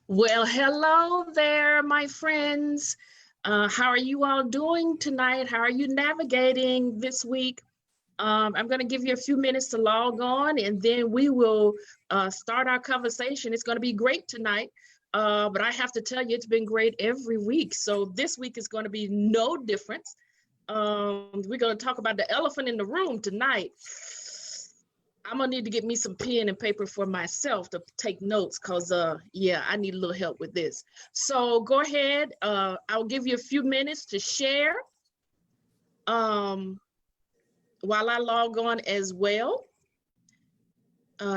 Well, hello there, my friends. How are you all doing tonight? How are you navigating this week? I'm going to give you a few minutes to log on, and then we will start our conversation. It's going to be great tonight, but I have to tell you, it's been great every week. So this week is going to be no difference. We're going to talk about the elephant in the room tonight. I'm gonna need to get me some pen and paper for myself to take notes, because yeah, I need a little help with this. So go ahead, I'll give you a few minutes to share while I log on as well.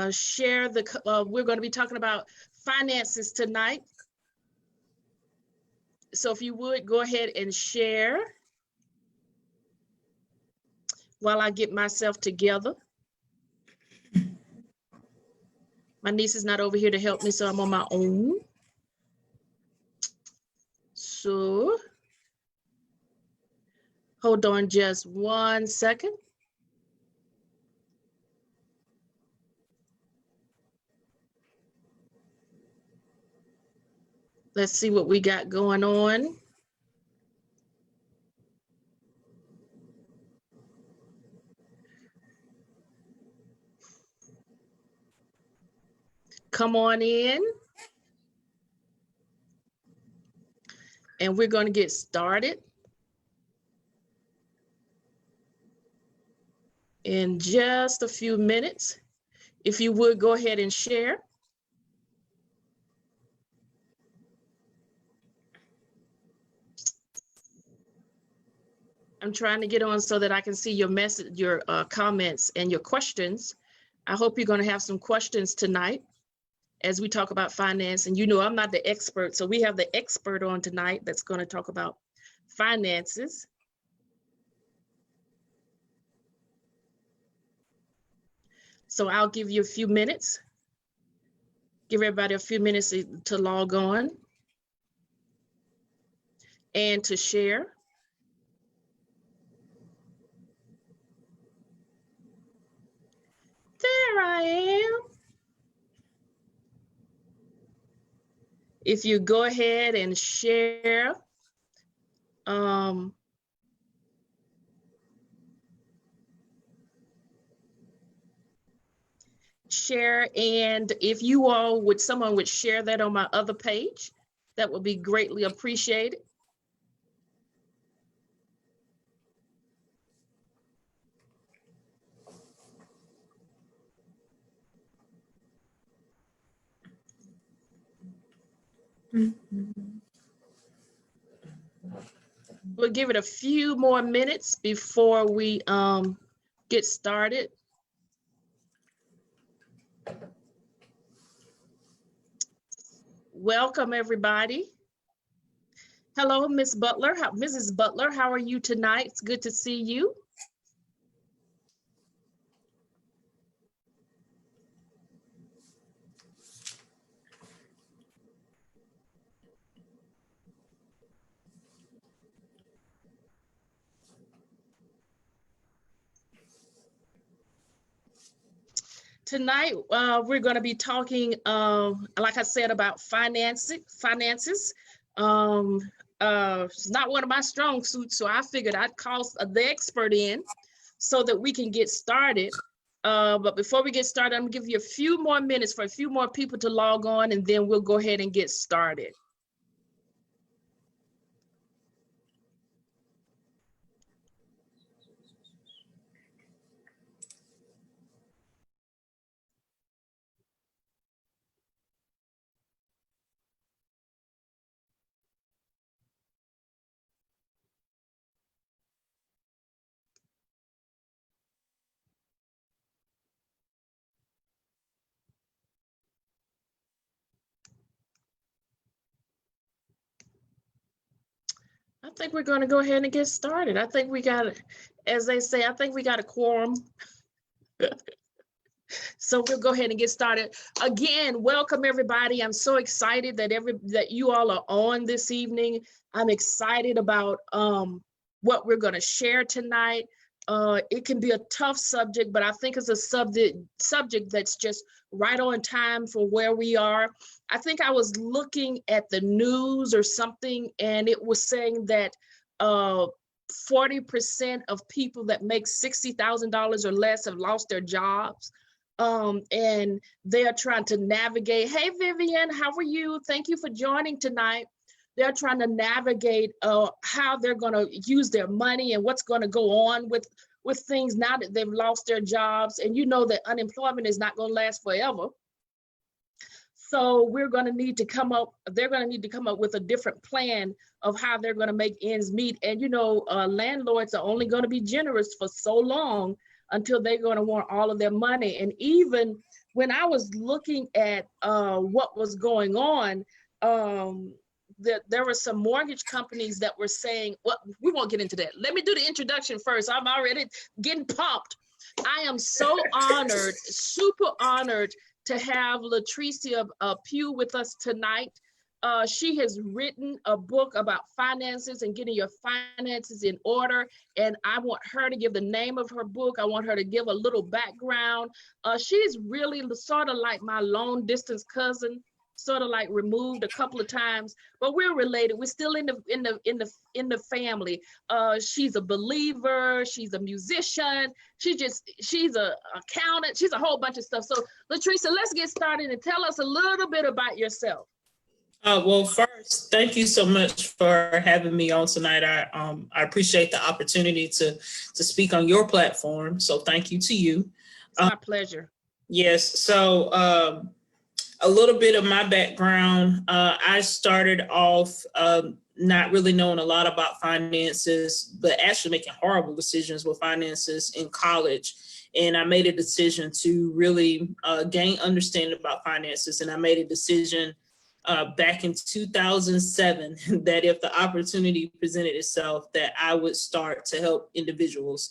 Share the, we're gonna be talking about finances tonight. So if you would, go ahead and share while I get myself together. My niece is not over here to help me, so I'm on my own. So, hold on just 1 second. Let's see what we got going on. Come on in. And we're going to get started in just a few minutes. If you would, go ahead and share. I'm trying to get on so that I can see your message, your comments and your questions. I hope you're going to have some questions tonight as we talk about finance. And you know, I'm not the expert, so we have the expert on tonight that's going to talk about finances. So I'll give you a few minutes. Give everybody a few minutes to log on and to share. There I am. If you go ahead and share, share, and if you all would, someone would share that on my other page, that would be greatly appreciated. We'll give it a few more minutes before we get started. Welcome, everybody. Hello, Miss Butler. Mrs. Butler, how are you tonight? It's good to see you. Tonight, we're going to be talking, like I said, about finances. It's not one of my strong suits, so I figured I'd call the expert in so that we can get started. But before we get started, I'm going to give you a few more minutes for a few more people to log on, and then we'll go ahead and get started. I think we're going to go ahead and get started. I think we got, as they say, I think we got a quorum. So we'll go ahead and get started. Again, welcome everybody. I'm so excited that you all are on this evening. I'm excited about what we're going to share tonight. It can be a tough subject, but I think it's a subject that's just right on time for where we are. I think I was looking at the news or something, and it was saying that 40% of people that make $60,000 or less have lost their jobs. And they are trying to navigate. Hey, Vivian, how are you? Thank you for joining tonight. They're trying to navigate how they're going to use their money and what's going to go on with things now that they've lost their jobs. And you know that unemployment is not going to last forever. So we're going to need to come up, they're going to need to come up with a different plan of how they're going to make ends meet. And you know, landlords are only going to be generous for so long until they're going to want all of their money. And even when I was looking at what was going on, there were some mortgage companies that were saying, well, we won't get into that. Let me do the introduction first. I'm already getting pumped. I am so honored, super honored to have Latrisa Pugh with us tonight. She has written a book about finances and getting your finances in order. And I want her to give the name of her book. I want her to give a little background. She's really sort of like my long distance cousin, sort of like removed a couple of times, but we're related. We're still in the family. She's a believer. She's a musician. She's a accountant. She's a whole bunch of stuff. So Latrisa, let's get started and tell us a little bit about yourself. Well, first, thank you so much for having me on tonight. I appreciate the opportunity to speak on your platform. So thank you to you. It's my pleasure. Yes. So a little bit of my background. I started off not really knowing a lot about finances, but actually making horrible decisions with finances in college. And I made a decision to really gain understanding about finances. And I made a decision back in 2007 that if the opportunity presented itself, that I would start to help individuals.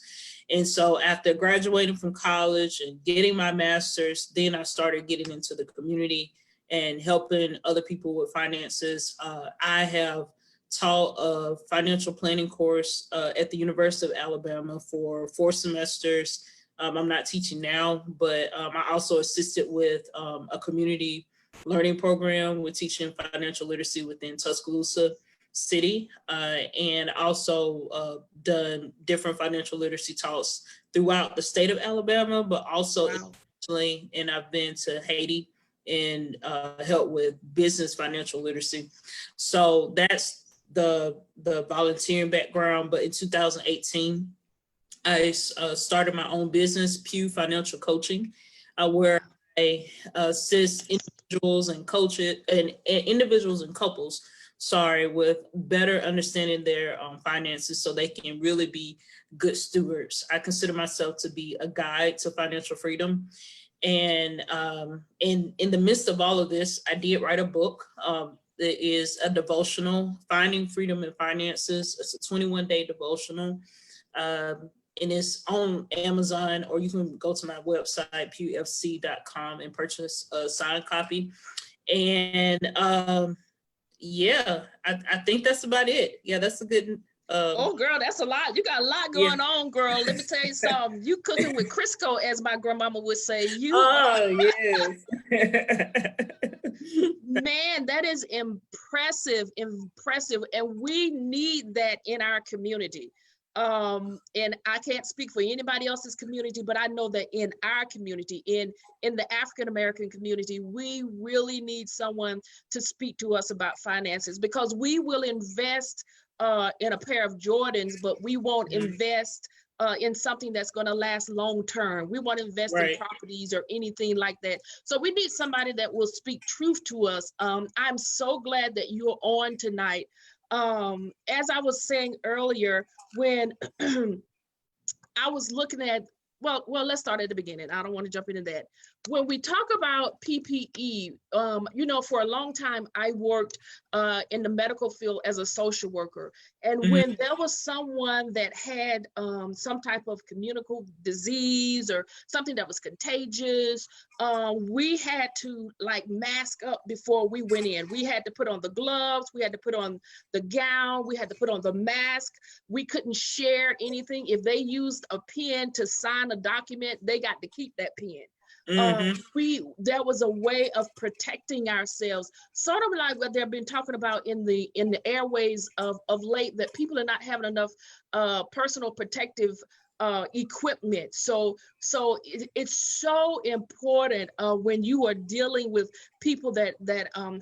And so after graduating from college and getting my master's, then I started getting into the community and helping other people with finances. I have taught a financial planning course at the University of Alabama for 4 semesters. I'm not teaching now, but I also assisted with a community learning program with teaching financial literacy within Tuscaloosa City, and also done different financial literacy talks throughout the state of Alabama, but also internationally. And I've been to Haiti and help with business financial literacy. So that's the volunteering background. But in 2018, I started my own business, Pugh Financial Coaching, where I assist individuals and individuals and couples, with better understanding their finances so they can really be good stewards. I consider myself to be a guide to financial freedom. And in the midst of all of this, I did write a book. That is a devotional, Finding Freedom in Finances. It's a 21-day devotional. And it's on Amazon, or you can go to my website, pewfc.com, and purchase a signed copy. And yeah, I think that's about it. Yeah, that's a good. Oh, girl, that's a lot. You got a lot going on, girl. Let me tell you something. You cooking with Crisco, as my grandmama would say. Yes. Man, that is impressive. And we need that in our community. And I can't speak for anybody else's community, but I know that in our community, in the African-American community, we really need someone to speak to us about finances, because we will invest in a pair of Jordans, but we won't invest in something that's going to last long term. We won't invest in properties or anything like that. So we need somebody that will speak truth to us. I'm so glad that you're on tonight. As I was saying earlier, when I was looking at, well, let's start at the beginning. I don't want to jump into that. when we talk about PPE, you know, for a long time, I worked in the medical field as a social worker. And Mhm. when there was someone that had some type of communicable disease or something that was contagious, we had to like mask up before we went in. We had to put on the gloves, we had to put on the gown, we had to put on the mask. We couldn't share anything. If they used a pen to sign a document, they got to keep that pen. Mhm. There was a way of protecting ourselves, sort of like what they've been talking about in the airways of late, that people are not having enough personal protective equipment. So it's so important when you are dealing with people that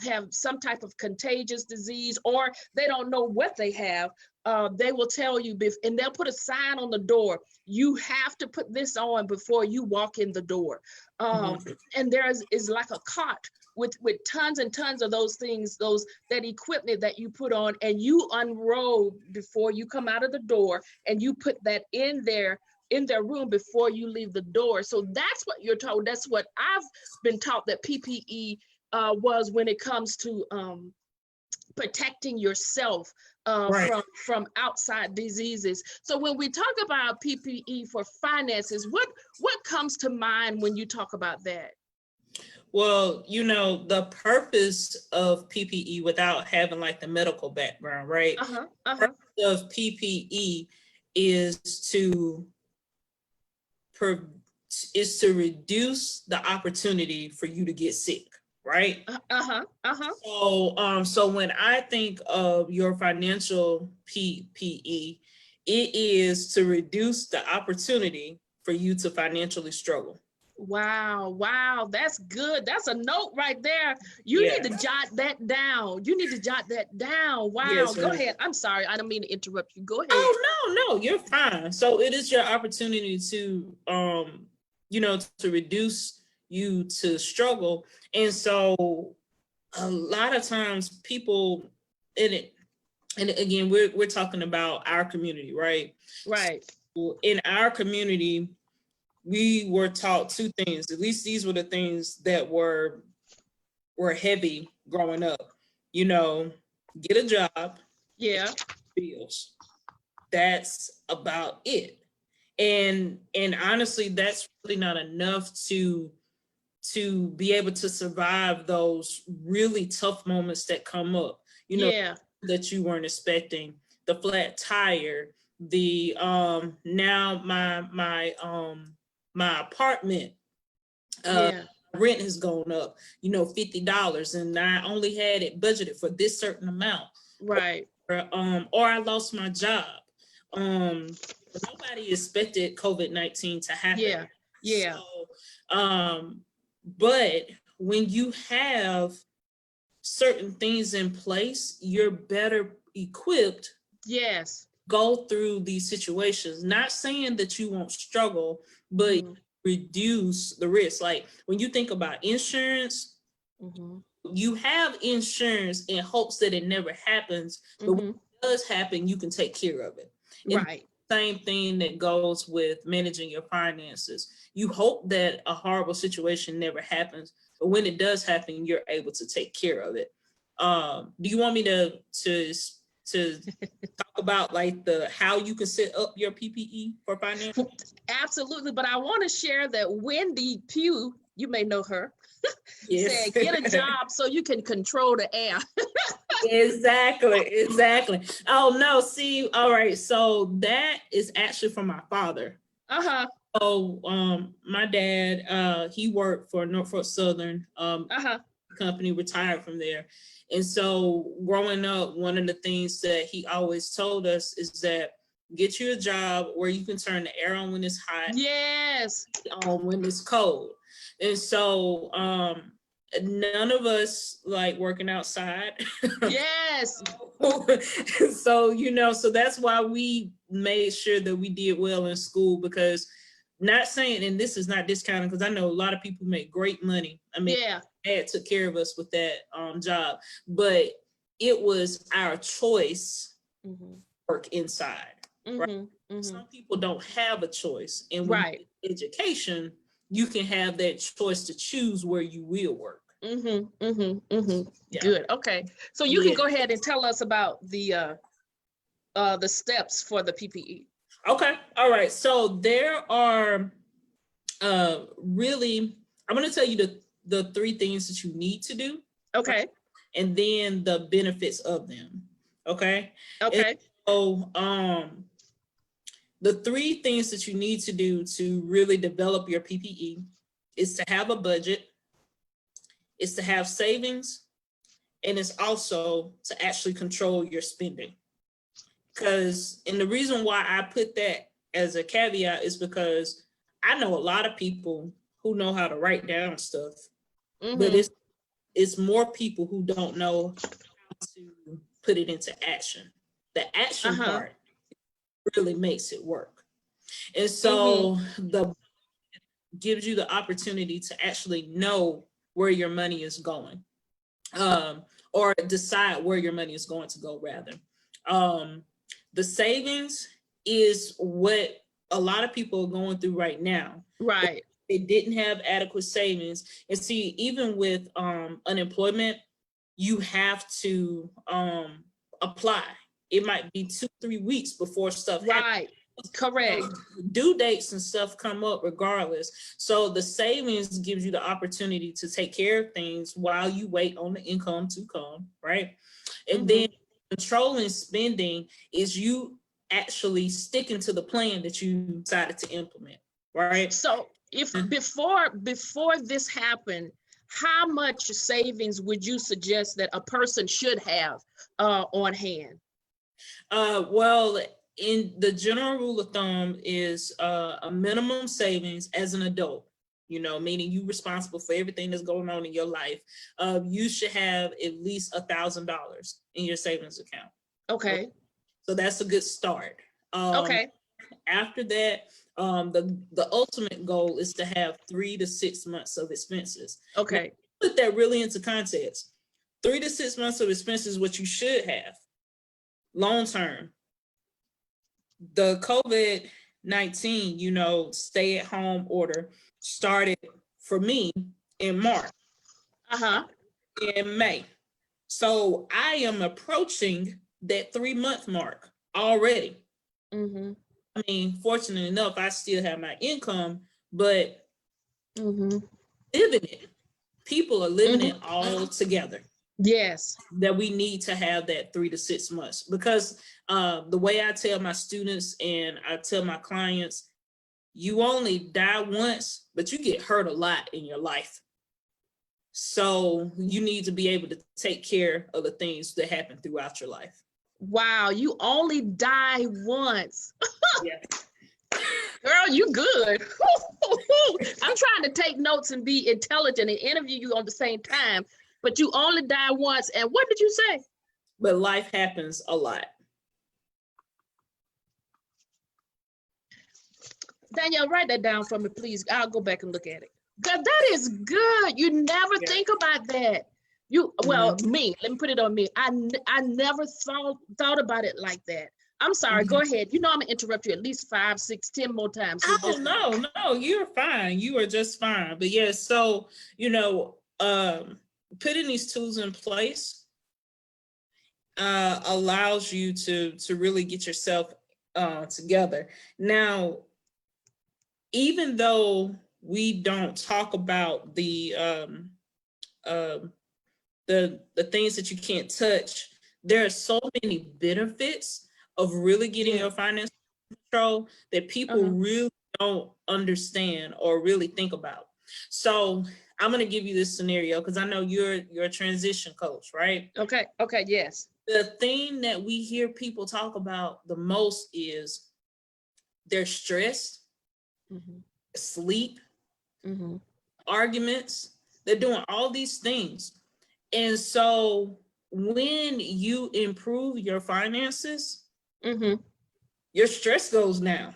have some type of contagious disease, or they don't know what they have. They will tell you, and they'll put a sign on the door, you have to put this on before you walk in the door. Mhm. And there is like a cart with tons and tons of those things, that equipment that you put on, and you unroll before you come out of the door, and you put that in their room before you leave the door. So that's what you're told. That's what I've been taught that PPE was, when it comes to protecting yourself Right. from outside diseases. So when we talk about PPE for finances, what comes to mind when you talk about that? Well, you know, the purpose of PPE, without having like the medical background, right? Uh-huh. The Uh-huh. purpose of PPE is to per, is to reduce the opportunity for you to get sick, right? Uh-huh. Uh-huh. So when I think of your financial PPE, it is to reduce the opportunity for you to financially struggle. Wow, wow, that's good. That's a note right there. You Yeah. need to jot that down. You need to jot that down. Wow. Yes. Go ahead. I'm sorry. I don't mean to interrupt you. Go ahead. Oh no, you're fine. So it is your opportunity to you know, to reduce you to struggle. And so a lot of times people in it, and again, we're talking about our community, right? Right. So in our community, we were taught two things. At least these were the things that were heavy growing up. You know, get a job, Yeah. bills. That's about it. And honestly, that's really not enough to be able to survive those really tough moments that come up, you know, Yeah. that you weren't expecting. The flat tire, the now my apartment Yeah. rent has gone up, you know, $50, and I only had it budgeted for this certain amount. Right. Or I lost my job. Um, Nobody expected COVID-19 to happen. Yeah. So, Yeah. but when you have certain things in place, you're better equipped Yes. go through these situations. Not saying that you won't struggle, but Mm-hmm. reduce the risk. Like when you think about insurance, Mm-hmm. you have insurance in hopes that it never happens, but when Mm-hmm. it does happen, you can take care of it. And Right. same thing that goes with managing your finances. You hope that a horrible situation never happens, but when it does happen, you're able to take care of it. Do you want me to talk about like the how you can set up your PPE for finance? Absolutely. But I want to share that Wendy Pugh, you may know her, Yes. said, get a job so you can control the air. Exactly. Oh no, see, all right. So that is actually from my father. Uh-huh. So my dad, he worked for Norfolk Southern Uh-huh. company, retired from there. And so growing up, one of the things that he always told us is that get you a job where you can turn the air on when it's hot, Yes. on when it's cold. And so none of us like working outside. Yes. So you know, so that's why we made sure that we did well in school, because not saying, and this is not discounting, because I know a lot of people make great money. I mean, Yeah. dad took care of us with that job, but it was our choice Mm-hmm. to work inside, right? Mm-hmm. Mm-hmm. Some people don't have a choice, and when you Right. get education, you can have that choice to choose where you will work. Yeah. Good. Okay. So you can go ahead and tell us about the steps for the PPE. Okay. All right. So there are really, I'm going to tell you the 3 things that you need to do. Okay. And then the benefits of them. Okay. Okay. And so the 3 things that you need to do to really develop your PPE is to have a budget, is to have savings, and it's also to actually control your spending. And the reason why I put that as a caveat is because I know a lot of people who know how to write down stuff, but it's more people who don't know how to put it into action. The action part really makes it work. And so the gives you the opportunity to actually know where your money is going, or decide where your money is going to go, rather. The savings is what a lot of people are going through right now. Right. They didn't have adequate savings. And see, even with unemployment, you have to apply. It might be 2-3 weeks before stuff happens. Correct. Due dates and stuff come up regardless. So the savings gives you the opportunity to take care of things while you wait on the income to come, right? And then controlling spending is you actually sticking to the plan that you decided to implement, right? So if before this happened, how much savings would you suggest that a person should have on hand? Well, in the general rule of thumb is a minimum savings as an adult, meaning you're responsible for everything that's going on in your life. You should have at least $1,000 in your savings account. Okay. So that's a good start. Okay. After that, the ultimate goal is to have 3 to 6 months of expenses. Okay. Now, put that really into context. 3 to 6 months of expenses, what you should have long term. The COVID-19, stay at home order started for me in March. In May. So I am approaching that 3-month mark already. I mean, fortunate enough, I still have my income, but living it. People are living it all together. Yes. That we need to have that 3 to 6 months, because the way I tell my students and I tell my clients, you only die once, but you get hurt a lot in your life. So you need to be able to take care of the things that happen throughout your life. Wow, you only die once. Yeah. Girl, you good. I'm trying to take notes and be intelligent and interview you on the same time, but you only die once. And what did you say? But life happens a lot. Danielle, write that down for me, please. I'll go back and look at it. Because that is good. You never think about that. Well, me, let me put it on me. I never thought about it like that. I'm sorry, go ahead. I'm gonna interrupt you at least 5, 6, 10 more times. Oh, no, you're fine. You are just fine. But yeah, so, putting these tools in place allows you to really get yourself together. Now, even though we don't talk about the things that you can't touch, there are so many benefits of really getting your finances control that people really don't understand or really think about. So I'm going to give you this scenario because I know you're a transition coach, right? Okay, yes. The thing that we hear people talk about the most is they're stressed, sleep, arguments. They're doing all these things. And so when you improve your finances, your stress goes down.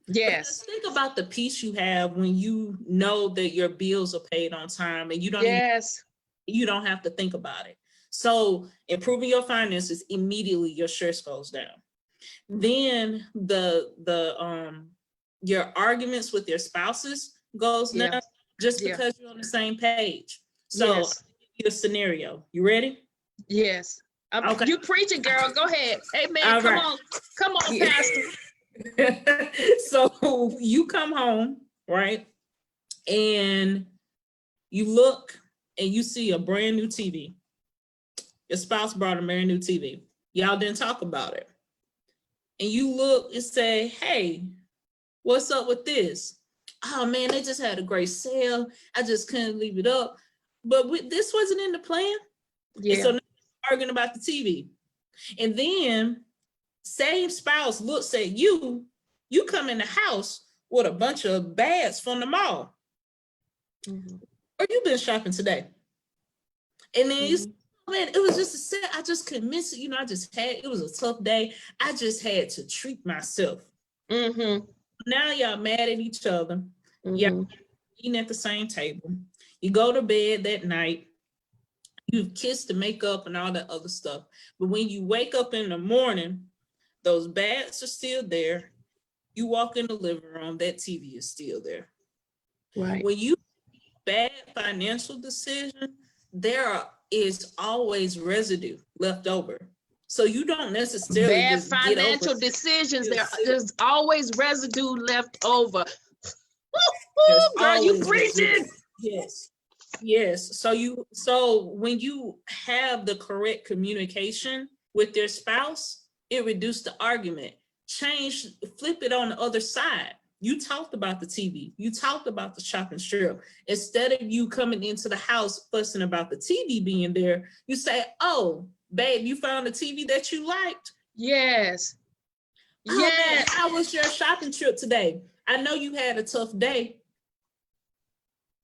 Yes. Think about the peace you have when you know that your bills are paid on time and you don't you don't have to think about it. So improving your finances, immediately your stress goes down. Then your arguments with your spouses goes Yeah. down just Yeah. because you're on the same page. So I'll Yes. give you a scenario. You ready? Yes. Okay. You preaching, girl. Go ahead. Amen. All Come right. on. Come on, Yeah. Pastor. So you come home, right? And you look and you see a brand new TV. Your spouse brought a brand new TV. Y'all didn't talk about it. And you look and say, hey, what's up with this? Oh man, they just had a great sale. I just couldn't leave it up. But this wasn't in the plan. Yeah. And so now you're arguing about the TV. And then same spouse looks at you, you come in the house with a bunch of bags from the mall. Or you've been shopping today. And then you say, oh, man, it was just a set. I just couldn't miss it. It was a tough day. I just had to treat myself. Now y'all mad at each other. Y'all eating at the same table. You go to bed that night. You've kissed the makeup and all that other stuff. But when you wake up in the morning, those bags are still there. You walk in the living room, that TV is still there. Right. When you make bad financial decision, there is always residue left over. So you don't necessarily bad financial decisions. There's always residue left over. Girl, you preaching. Yes. So when you have the correct communication with your spouse, it reduces the argument. Flip it on the other side. You talked about the TV. You talked about the shopping strip. Instead of you coming into the house fussing about the TV being there, you say, oh, babe, you found a TV that you liked? Yes. Oh, man, how was your shopping trip today? I know you had a tough day.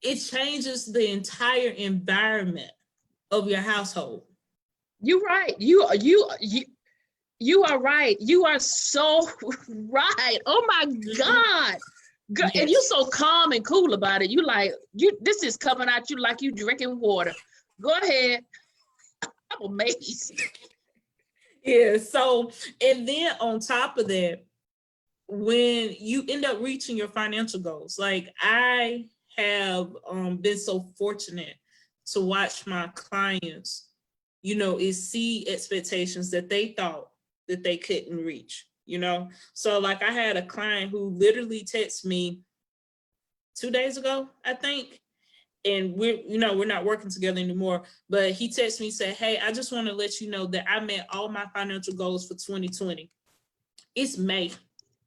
It changes the entire environment of your household. You're right. You are right. You are so right. Oh my God. Girl, yes. And you're so calm and cool about it. This is coming at you like you drinking water. Go ahead. I'm amazed. Yeah. So, and then on top of that, when you end up reaching your financial goals, like I have been so fortunate to watch my clients, exceed expectations that they thought that they couldn't reach, So like I had a client who literally texted me 2 days ago, I think, and we're not working together anymore, but he texted me, said, hey, I just want to let you know that I met all my financial goals for 2020. It's May.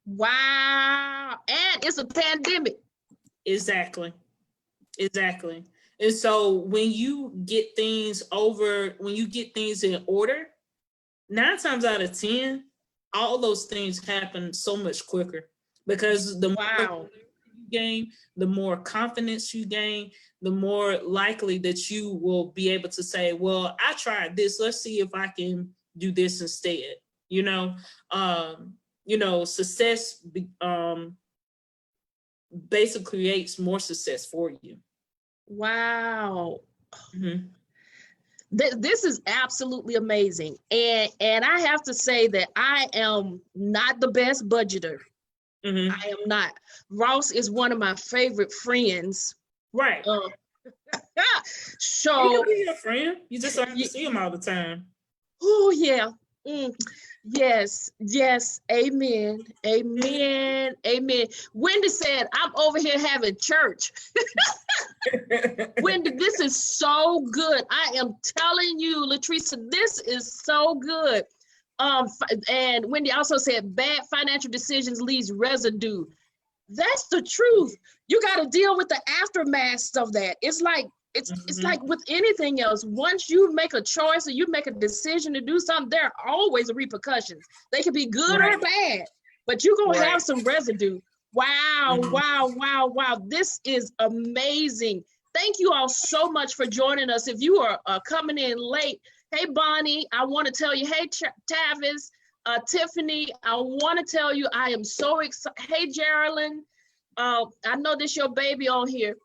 Wow. And it's a pandemic. Exactly. And so when you get things in order, 9 times out of 10, all those things happen so much quicker, because the more you gain, the more confidence you gain, the more likely that you will be able to say, well, I tried this. Let's see if I can do this instead. Success basically creates more success for you. Wow. This is absolutely amazing. And I have to say that I am not the best budgeter. I am not. Ross is one of my favorite friends. Right. So he can be your friend. You just don't have to see him all the time. Oh yeah. Yes. Amen. Wendy said, I'm over here having church. Wendy, this is so good. I am telling you, Latrisa, this is so good. And Wendy also said, bad financial decisions leaves residue. That's the truth. You got to deal with the aftermath of that. It's like with anything else. Once you make a choice or you make a decision to do something, there are always repercussions. They can be good or bad, but you're going to have some residue. Wow. This is amazing. Thank you all so much for joining us. If you are coming in late, hey, Bonnie, I want to tell you, hey, Tavis, Tiffany, I want to tell you, I am so excited. Hey, Geraldine, I know this your baby on here.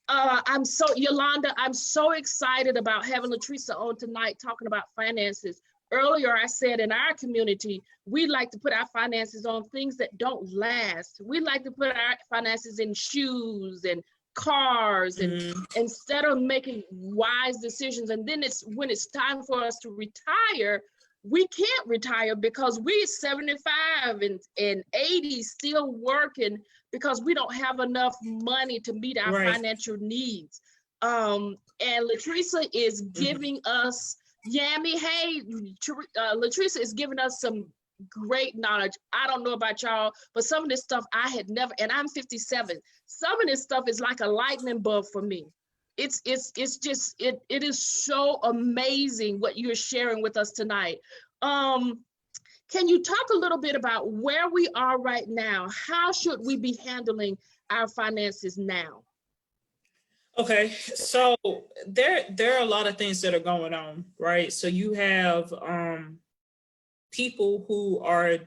Yolanda, I'm so excited about having Latrisa on tonight talking about finances. Earlier, I said in our community, we like to put our finances on things that don't last. We like to put our finances in shoes and cars, and Mhm. instead of making wise decisions. And then when it's time for us to retire, we can't retire because we're 75 and 80 still working because we don't have enough money to meet our Right. financial needs. And Latrisa is Mhm. giving us, Yami, hey, Latrisa is giving us some great knowledge. I don't know about y'all, but some of this stuff I had never, and I'm 57. Some of this stuff is like a lightning bulb for me. It's just it is so amazing what you're sharing with us tonight. Um, can you talk a little bit about where we are right now? How should we be handling our finances now? Okay, so there are a lot of things that are going on, right? So you have people who are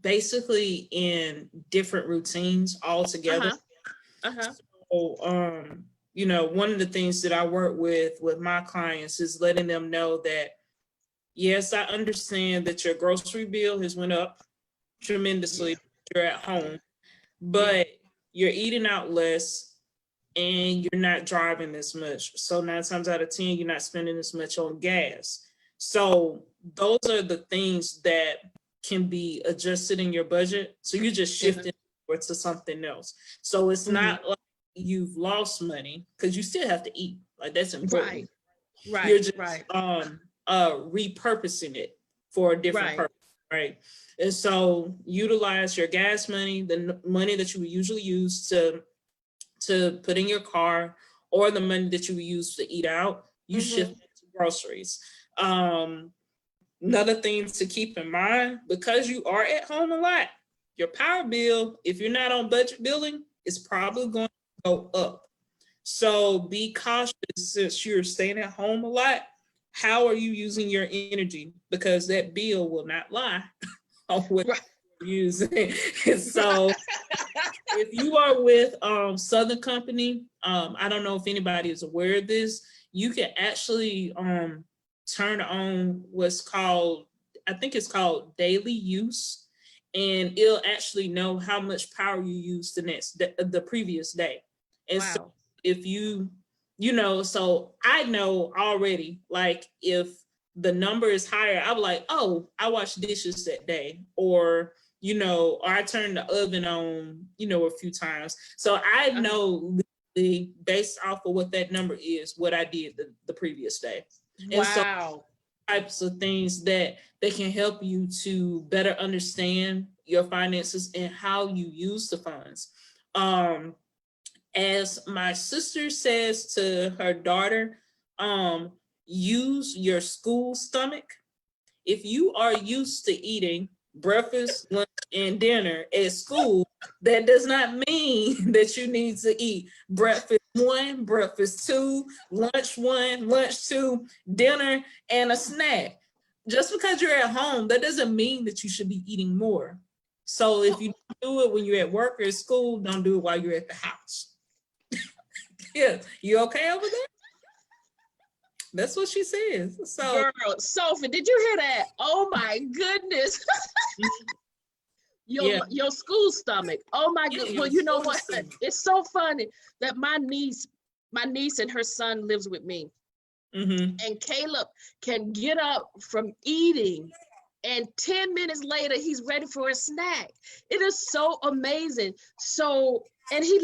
basically in different routines altogether. Uh-huh. Uh-huh. So one of the things that I work with my clients is letting them know that yes, I understand that your grocery bill has went up tremendously. Yeah. You're at home, Yeah. but you're eating out less and you're not driving as much. So 9 times out of 10, you're not spending as much on gas. So those are the things that can be adjusted in your budget. So you're just Uh-huh. shifting to something else. So it's Mm-hmm. not like you've lost money because you still have to eat. Like that's important. Right. You're Right. just Right. repurposing it for a different Right. purpose, right? And so utilize your gas money, the money that you would usually use to put in your car, or the money that you would use to eat out, you Mm-hmm. shift it to groceries. Another thing to keep in mind, because you are at home a lot, your power bill, if you're not on budget billing, is probably going to go up. So be cautious since you're staying at home a lot. How are you using your energy? Because that bill will not lie on what Right. you're using. So if you are with Southern Company, I don't know if anybody is aware of this, you can actually turn on what's called, I think it's called daily use, and it'll actually know how much power you used the previous day. And so Wow. if so I know already, like if the number is higher, I'm like, oh, I washed dishes that day, or I turned the oven on, a few times. So I Uh-huh. know based off of what that number is, what I did the previous day. And so Wow. types of things that they can help you to better understand your finances and how you use the funds. As my sister says to her daughter, use your school stomach. If you are used to eating breakfast, lunch, and dinner at school, that does not mean that you need to eat breakfast 1, breakfast 2, lunch 1, lunch 2, dinner, and a snack. Just because you're at home, that doesn't mean that you should be eating more. So if you do it when you're at work or at school, don't do it while you're at the house. Yeah, you okay over there? That's what she says. So Girl, Sophie, did you hear that? Oh my goodness. yeah, Your school stomach. Oh my yeah, good. your Well, you know school what? stomach. It's so funny that my niece and her son lives with me. Mm-hmm. And Caleb can get up from eating and 10 minutes later he's ready for a snack. It is so amazing. So, and he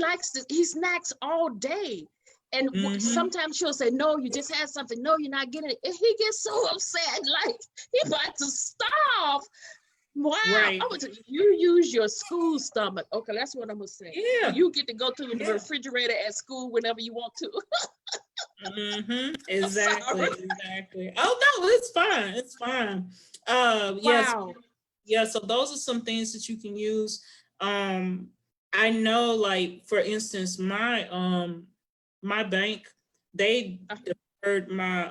snacks all day. And Mm-hmm. sometimes she'll say, no, you just had something. No, you're not getting it. And he gets so upset, like he about to starve. Wow. Right. You use your school stomach. Okay, that's what I'm gonna say. Yeah. You get to go to the Yeah. refrigerator at school whenever you want to. Mm-hmm. I'm Exactly. sorry. Exactly. Oh no, it's fine. It's fine. Yes. Wow. Yeah. So those are some things that you can use. Um, I know, like for instance, my bank, they deferred my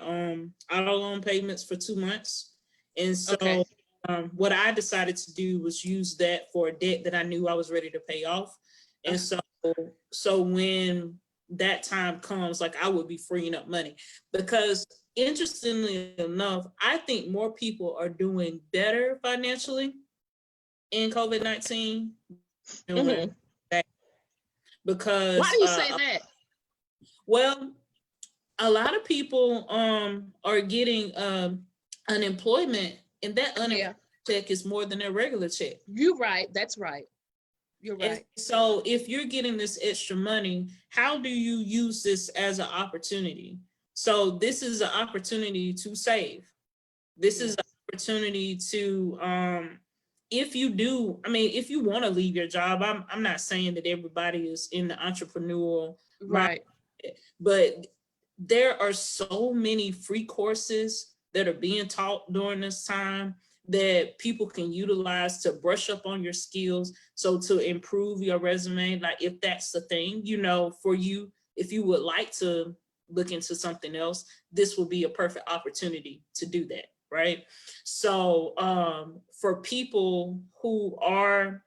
auto loan payments for 2 months, and Okay. so what I decided to do was use that for a debt that I knew I was ready to pay off, and so when that time comes, like I would be freeing up money, because interestingly enough, I think more people are doing better financially in COVID-19 doing Mm-hmm. that Why because do you say that? Well, a lot of people are getting unemployment, and that unemployment check is more than a regular check. You're right. That's right. You're right. And so if you're getting this extra money, how do you use this as an opportunity? So this is an opportunity to save. This is an opportunity to if you do, I mean, if you want to leave your job, I'm not saying that everybody is in the entrepreneurial right mindset, but there are so many free courses that are being taught during this time that people can utilize to brush up on your skills. So to improve your resume, like if that's the thing, you know, for you, if you would like to look into something else, this will be a perfect opportunity to do that, right? So for people who are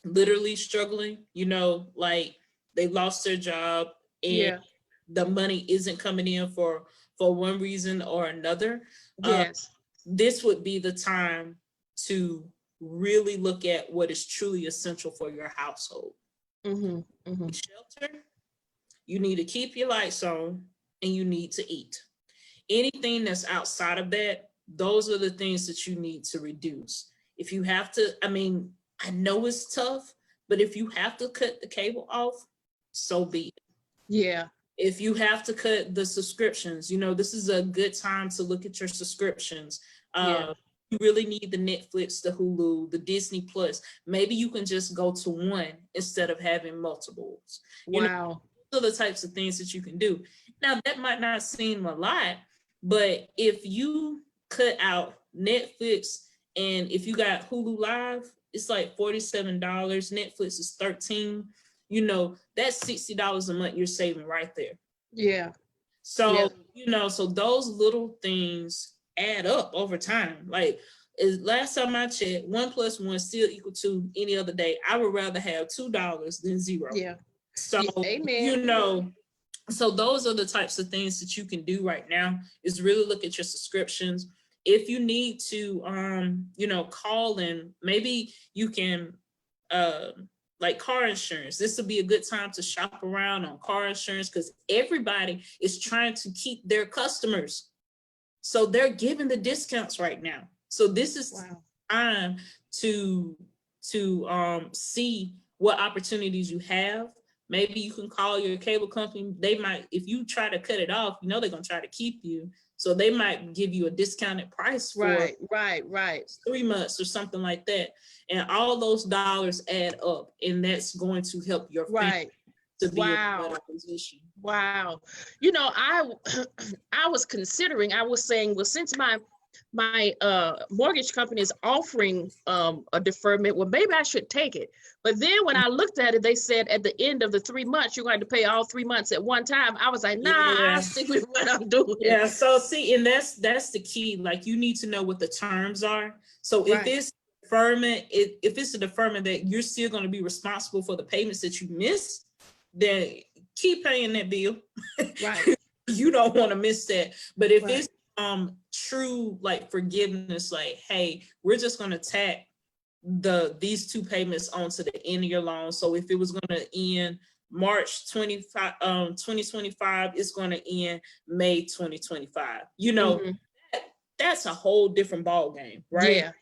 literally struggling, you know, like they lost their job and the money isn't coming in for one reason or another, this would be the time to really look at what is truly essential for your household. Shelter, you need to keep your lights on, and you need to eat. Anything that's outside of that, those are the things that you need to reduce. If you have to, I mean, I know it's tough, but if you have to cut the cable off, so be it. Yeah. If you have to cut the subscriptions, you know, this is a good time to look at your subscriptions. You really need the Netflix, the Hulu, the Disney Plus. Maybe you can just go to one instead of having multiples. You know, those are the types of things that you can do. Now, that might not seem a lot, but if you cut out Netflix and if you got Hulu Live, it's like $47. Netflix is $13. You know, that's $60 a month you're saving right there. Yeah. So, you know, so those little things add up over time. Like last time I checked, 1 + 1 still equal to any other day. I would rather have $2 than 0. Yeah. So, you know, so those are the types of things that you can do right now, is really look at your subscriptions. If you need to, you know, call in, maybe you can, like car insurance. This will be a good time to shop around on car insurance because everybody is trying to keep their customers. So they're giving the discounts right now. So this is time to see what opportunities you have. Maybe you can call your cable company. They might, if you try to cut it off, you know they're gonna try to keep you. So they might give you a discounted price for 3 months or something like that. And all those dollars add up, and that's going to help your family to be in a better position. Wow. You know, I was considering, I was saying, well, since my mortgage company is offering a deferment, well, maybe I should take it. But then when I looked at it, they said at the end of the 3 months, you're going to pay all 3 months at one time. I was like, nah, I'll stick with what I'm doing. Yeah, so see, and that's the key. Like, you need to know what the terms are. So if it's deferment, if it's a deferment that you're still going to be responsible for the payments that you miss, then keep paying that bill. You don't want to miss that. But if it's true like forgiveness, like, hey, we're just going to tack these 2 payments onto the end of your loan. So if it was going to end March 2025, it's going to end May 2025. You know, that's a whole different ball game, right?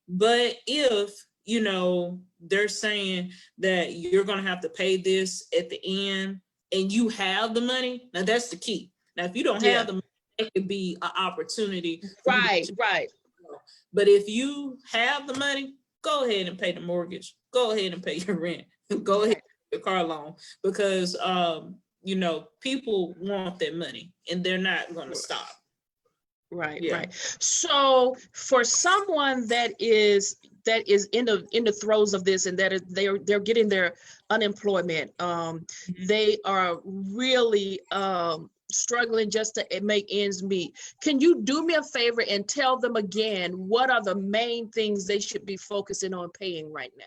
But if, you know, they're saying that you're going to have to pay this at the end and you have the money, now that's the key. Now, if you don't have the money, it could be an opportunity. But if you have the money, go ahead and pay the mortgage. Go ahead and pay your rent. Go ahead and pay your car loan, because you know, people want that money and they're not going to stop. So for someone that is in the throes of this, and that is they're getting their unemployment, they are really struggling just to make ends meet. Can you do me a favor and tell them again what are the main things they should be focusing on paying right now?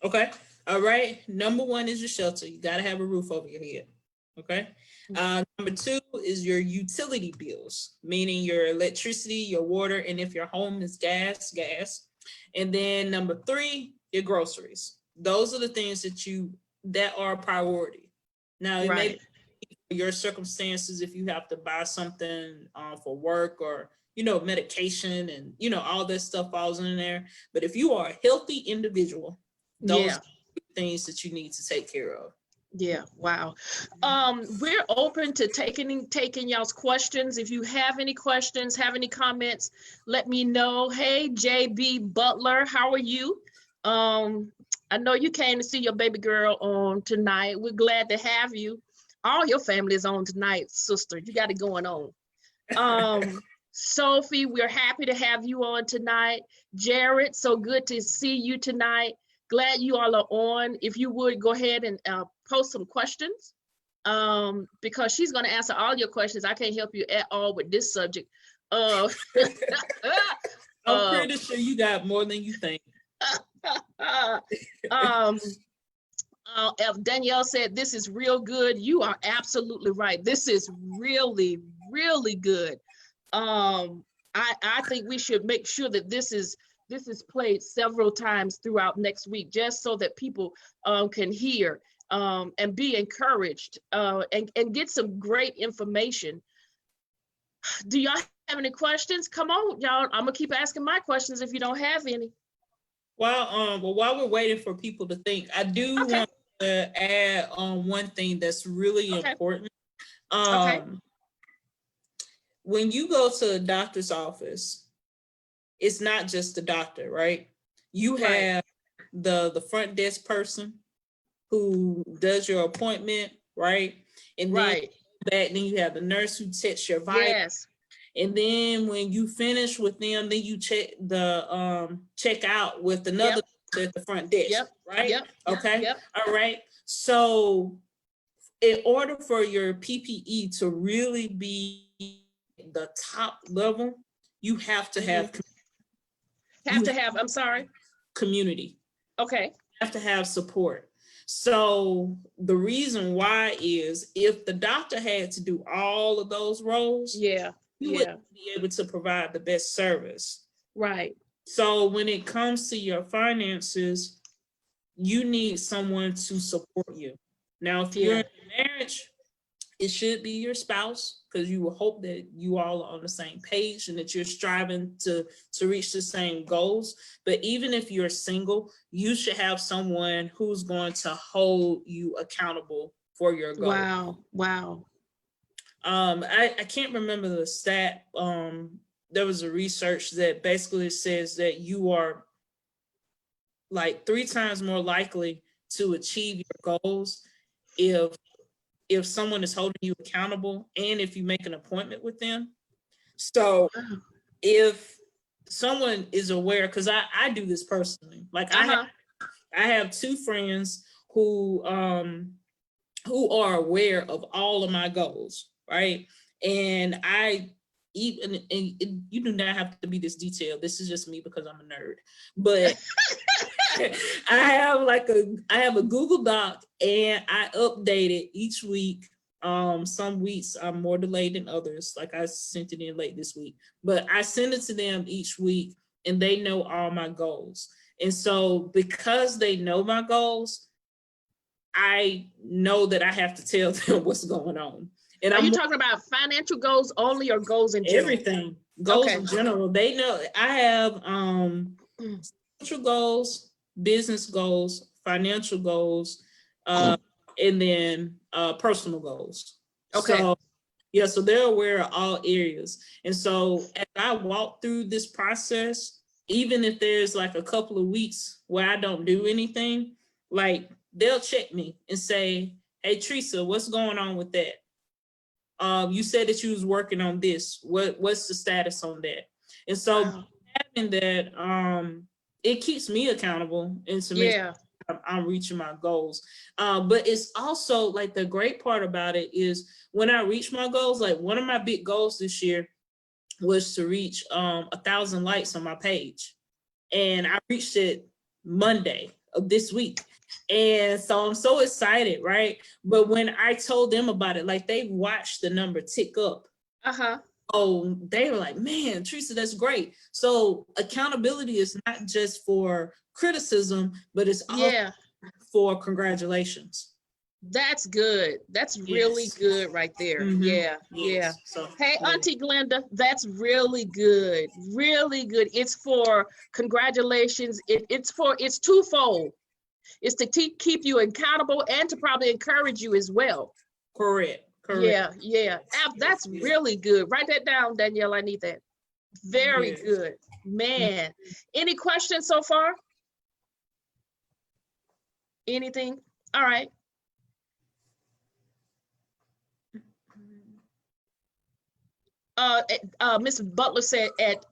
Okay. All right. Number 1 is your shelter. You got to have a roof over your head. Okay. Number 2 is your utility bills, meaning your electricity, your water, and if your home is gas. And then number 3, your groceries. Those are the things that are a priority. Now, it may be your circumstances, if you have to buy something for work or, medication and, all this stuff falls in there. But if you are a healthy individual, those Yeah. are things that you need to take care of. Yeah, wow. We're open to taking y'all's questions. If you have any questions, have any comments, let me know. Hey, JB Butler, how are you? I know you came to see your baby girl on tonight. We're glad to have you. All your family is on tonight, sister. You got it going on. Sophie, we're happy to have you on tonight. Jared, so good to see you tonight. Glad you all are on. If you would go ahead and post some questions, because she's going to answer all your questions. I can't help you at all with this subject. I'm pretty sure you got more than you think. Danielle said, this is real good. You are absolutely right. This is really, really good. I think we should make sure that this is played several times throughout next week, just so that people can hear and be encouraged and get some great information. Do y'all have any questions? Come on, y'all. I'm gonna keep asking my questions if you don't have any. Well, while we're waiting for people to think, I do want to add one thing that's really important. When you go to a doctor's office, it's not just the doctor, right? You have the front desk person who does your appointment, right? And then you have the nurse who checks your vitals. Yes. And then when you finish with them, then you check out with another at the front desk, right? Okay. All right. So in order for your PPE to really be the top level, you have to have I'm sorry, community. Okay. You have to have support. So the reason why is if the doctor had to do all of those roles, you wouldn't be able to provide the best service. Right. So when it comes to your finances, you need someone to support you. Now, if you're in a marriage, it should be your spouse, because you will hope that you all are on the same page and that you're striving to reach the same goals. But even if you're single, you should have someone who's going to hold you accountable for your goal. Wow. I can't remember the stat. There was a research that basically says that you are like 3 times more likely to achieve your goals if someone is holding you accountable and if you make an appointment with them. So if someone is aware, because I do this personally, like I have 2 friends who are aware of all of my goals, right? And you do not have to be this detailed. This is just me because I'm a nerd. But I have a Google Doc and I update it each week. Some weeks I'm more delayed than others. Like I sent it in late this week, but I send it to them each week and they know all my goals. And so because they know my goals, I know that I have to tell them what's going on. And are you talking about financial goals only or goals in general? Everything. Goals in general. They know I have social goals, business goals, financial goals, and then personal goals. So so they're aware of all areas. And so as I walk through this process, even if there's like a couple of weeks where I don't do anything, like they'll check me and say, hey, Teresa, what's going on with that? You said that you was working on this. What's the status on that? And so having that, it keeps me accountable and to make sure I'm reaching my goals. But it's also like the great part about it is when I reach my goals, like one of my big goals this year was to reach 1,000 likes on my page. And I reached it Monday of this week. And so I'm so excited, right? But when I told them about it, like they watched the number tick up. Oh, they were like, man, Teresa, that's great. So accountability is not just for criticism, but it's also for congratulations. That's good. That's really Yes. good right there. Yeah, yeah. Yes. So Hey, yeah. Auntie Glenda, that's really good. Really good. It's for congratulations. It's twofold. It's to keep you accountable and to probably encourage you as well. Correct. Correct. Yeah, yeah. That's really good. Write that down, Danielle. I need that. Very Yes. good. Man. Any questions so far? Anything? All right. Miss Butler said at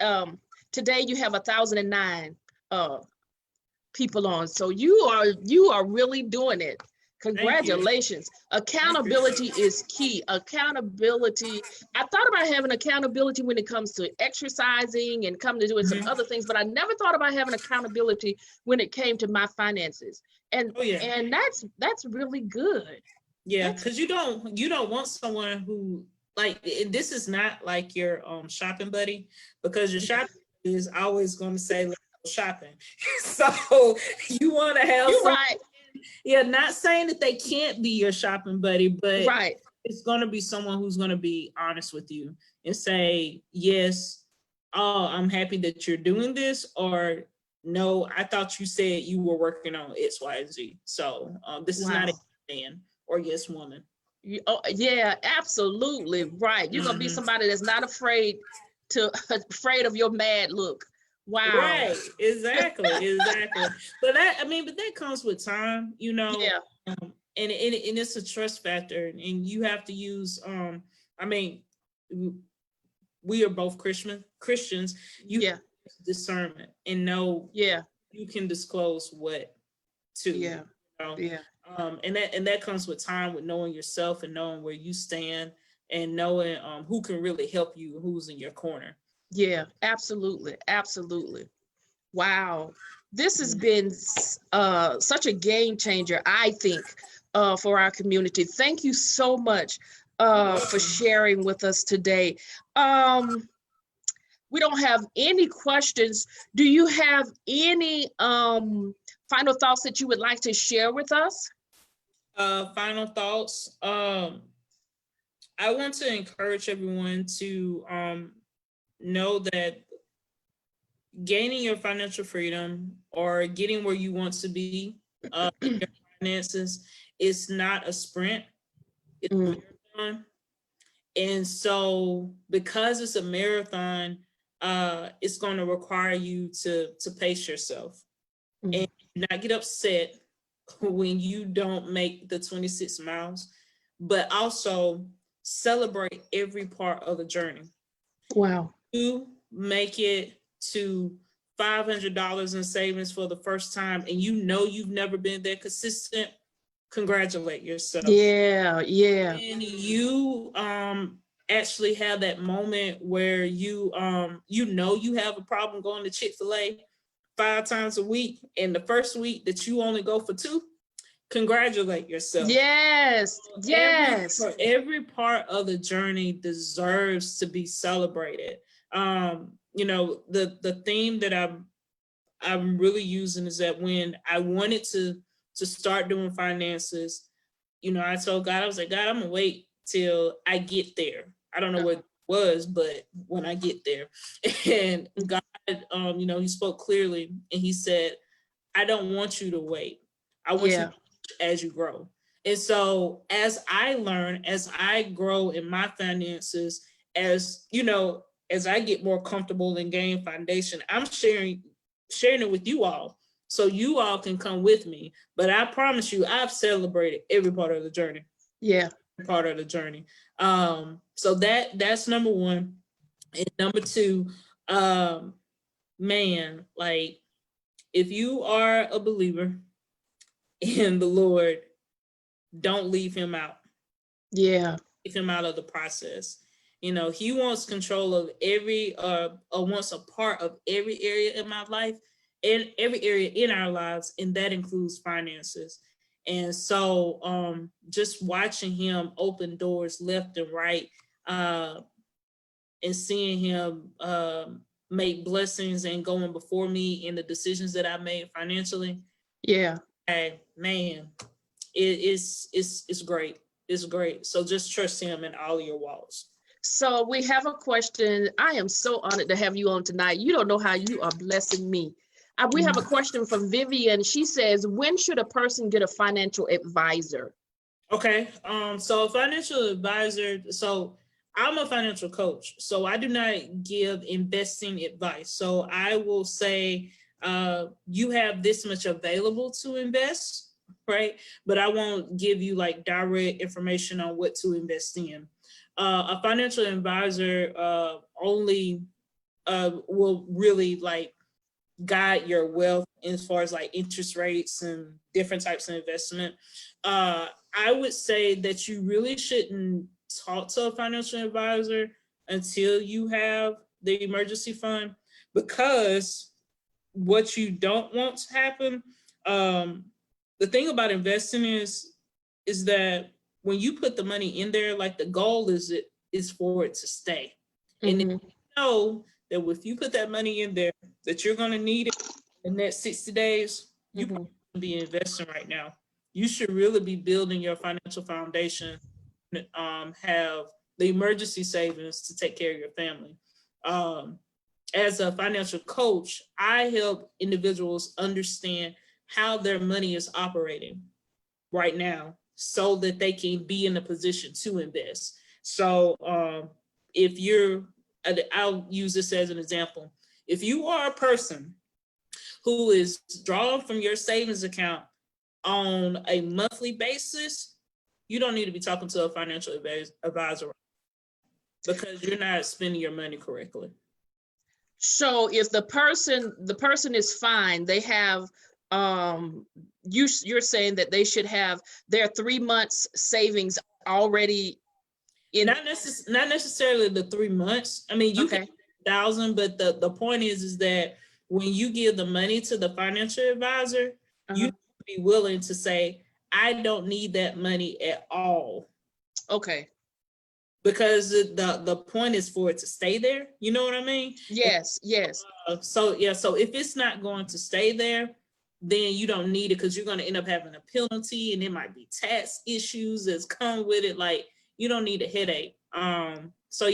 today you have 1,009 people on. So you are really doing it. Thank you. Congratulations. I appreciate Accountability it. is key. Accountability. I thought about having accountability when it comes to exercising and coming to doing some other things, but I never thought about having accountability when it came to my finances. And Oh yeah. and that's really good. Yeah, That's because you don't want someone who like this is not like your shopping buddy, because your shopping buddy is always going to say, let's go shopping. So you want to have you're some, right. yeah, not saying that they can't be your shopping buddy, but Right. it's going to be someone who's going to be honest with you and say, yes, oh, I'm happy that you're doing this, or no, I thought you said you were working on X, Y, and Z. So this is not a Wow. man or yes woman. Oh, yeah, absolutely right. You're gonna be somebody that's not afraid afraid of your mad look. Wow. Right, exactly. But that comes with time, Yeah. and it's a trust factor, and you have to use. I mean, we are both Christians. You Yeah. have discernment and know Yeah. you can disclose what to. Yeah. You know? Yeah. And that comes with time, with knowing yourself and knowing where you stand and knowing who can really help you, who's in your corner. Yeah. Absolutely. Absolutely. Wow. This has been such a game changer, I think, for our community. Thank you so much for sharing with us today. We don't have any questions. Do you have any final thoughts that you would like to share with us? Final thoughts. I want to encourage everyone to know that gaining your financial freedom or getting where you want to be in your finances is not a sprint, it's a marathon. And so because it's a marathon, it's going to require you to pace yourself and not get upset when you don't make the 26 miles, but also celebrate every part of the journey. Wow. You make it to $500 in savings for the first time, and you've never been that consistent, congratulate yourself. Yeah, yeah. And you actually have that moment where you you have a problem going to Chick-fil-A 5 times a week, and the first week that you only go for 2, congratulate yourself. Yes, yes. Every part of the journey deserves to be celebrated. The theme that I'm really using is that when I wanted to start doing finances, I told God, I was like, God, I'm gonna wait till I get there. I don't know what it was, but when I get there. And God, he spoke clearly and he said, I don't want you to wait. I want you as you grow. And so as I learn, as I grow in my finances, as I get more comfortable and gain foundation, I'm sharing it with you all so you all can come with me. But I promise you, I've celebrated every part of the journey. Yeah. Part of the journey. So that's number one. And number two, man, like if you are a believer in the Lord, don't leave him out. Yeah. Leave him out of the process. He wants control of every wants a part of every area in my life and every area in our lives, and that includes finances. And so just watching him open doors left and right, and seeing him make blessings and going before me in the decisions that I made financially. Yeah. Hey, man, it's great. It's great. So just trust him in all of your walks. So we have a question. I am so honored to have you on tonight. You don't know how you are blessing me. We have a question from Vivian. She says, when should a person get a financial advisor? Okay. So a financial advisor, so I'm a financial coach, so I do not give investing advice. So I will say, you have this much available to invest, right? But I won't give you like direct information on what to invest in. A financial advisor only will really like guide your wealth as far as like interest rates and different types of investment. I would say that you really shouldn't talk to a financial advisor until you have the emergency fund, because what you don't want to happen, the thing about investing is that when you put the money in there, like the goal is for it to stay. And if you know that if you put that money in there, that you're going to need it in the next 60 days, you probably shouldn't be investing right now. You should really be building your financial foundation, have the emergency savings to take care of your family. As a financial coach, I help individuals understand how their money is operating right now so that they can be in a position to invest. So if you're, I'll use this as an example. If you are a person who is drawing from your savings account on a monthly basis, you don't need to be talking to a financial advisor because you're not spending your money correctly. So if the person is fine, they have you're saying that they should have their 3 months savings already in. Not necessarily the 3 months. I mean, you can 1,000, but the point is that when you give the money to the financial advisor, you have to be willing to say, I don't need that money at all. Okay. Because the point is for it to stay there. You know what I mean? Yes, yes. So if it's not going to stay there, then you don't need it, because you're going to end up having a penalty, and it might be tax issues that's come with it. Like, you don't need a headache. So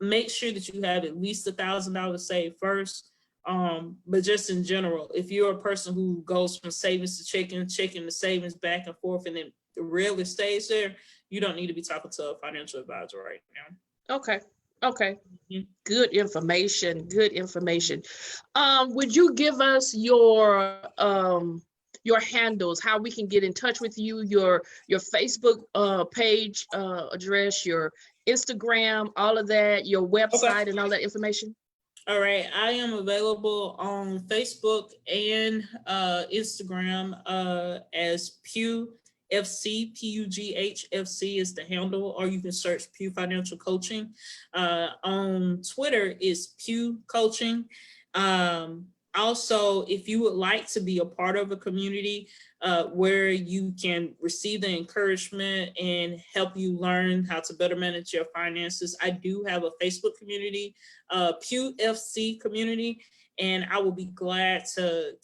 make sure that you have at least $1,000 saved first. But just in general, if you're a person who goes from savings to checking the savings back and forth, and then rarely stays there, you don't need to be talking to a financial advisor right now. Okay. Good information. Would you give us your handles, how we can get in touch with you, your Facebook page address, your Instagram, all of that, your website, and all that information? All right, I am available on Facebook and Instagram as Pugh FC, PUGH-FC is the handle, or you can search Pugh Financial Coaching. On Twitter is Pugh Coaching. Also, if you would like to be a part of a community where you can receive the encouragement and help you learn how to better manage your finances, I do have a Facebook community, Pugh FC community, and I will be glad to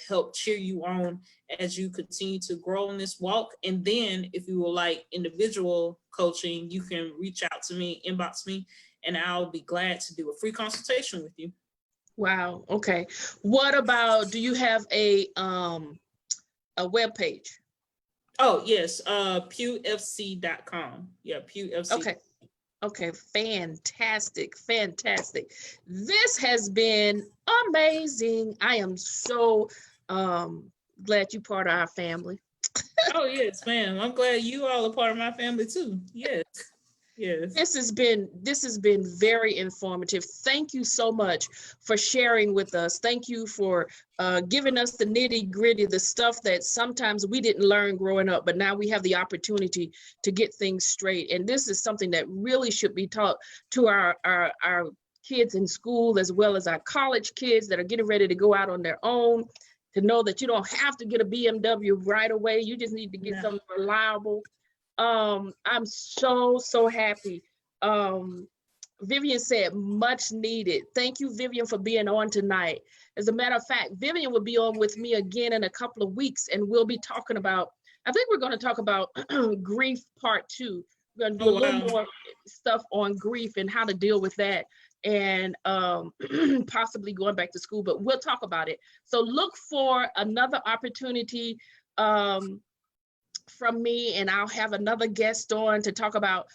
help cheer you on as you continue to grow in this walk. And then if you would like individual coaching, you can reach out to me, inbox me, and I'll be glad to do a free consultation with you. Wow. Okay. What about, do you have a web page? Oh, yes. PughFC.com. Yeah, PughFC. Okay. Fantastic. This has been amazing. I am so glad you're part of our family. Oh, yes, ma'am. I'm glad you all are part of my family too. Yes. This has been very informative. Thank you so much for sharing with us. Thank you for giving us the nitty-gritty, the stuff that sometimes we didn't learn growing up, but now we have the opportunity to get things straight. And this is something that really should be taught to our kids in school, as well as our college kids that are getting ready to go out on their own, to know that you don't have to get a BMW right away. You just need to get something reliable. I'm so happy Vivian said, much needed. Thank you, Vivian, for being on tonight. As a matter of fact, Vivian will be on with me again in a couple of weeks, and we'll be talking about, I think we're going to talk about grief part 2. We're going to do a little more stuff on grief and how to deal with that, and possibly going back to school, but we'll talk about it. So look for another opportunity from me, and I'll have another guest on to talk about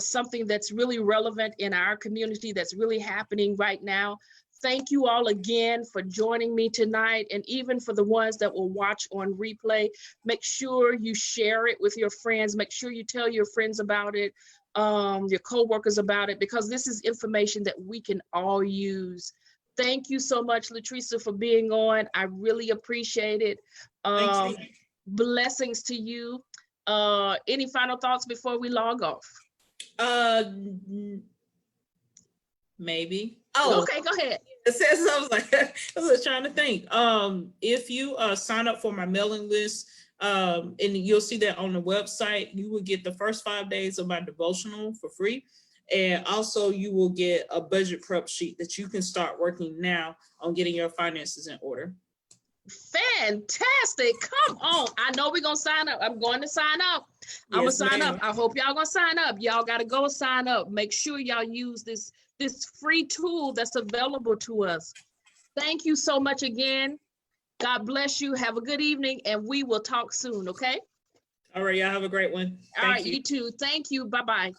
something that's really relevant in our community, that's really happening right now. Thank you all again for joining me tonight, and even for the ones that will watch on replay, make sure you share it with your friends. Make sure you tell your friends about it, your coworkers about it, because this is information that we can all use. Thank you so much, Latrisa, for being on. I really appreciate it. Blessings to you. Any final thoughts before we log off? Maybe. Oh, okay, go ahead. It says, I was trying to think. If you sign up for my mailing list, and you'll see that on the website, you will get the first 5 days of my devotional for free. And also you will get a budget prep sheet that you can start working now on getting your finances in order. Fantastic. Come on. I know we're going to sign up. I'm going to sign up. I'm going to sign up. I hope y'all going to sign up. Y'all got to go sign up. Make sure y'all use this free tool that's available to us. Thank you so much again. God bless you. Have a good evening, and we will talk soon, okay? All right. Y'all have a great one. All right. You too. Thank you. Bye-bye.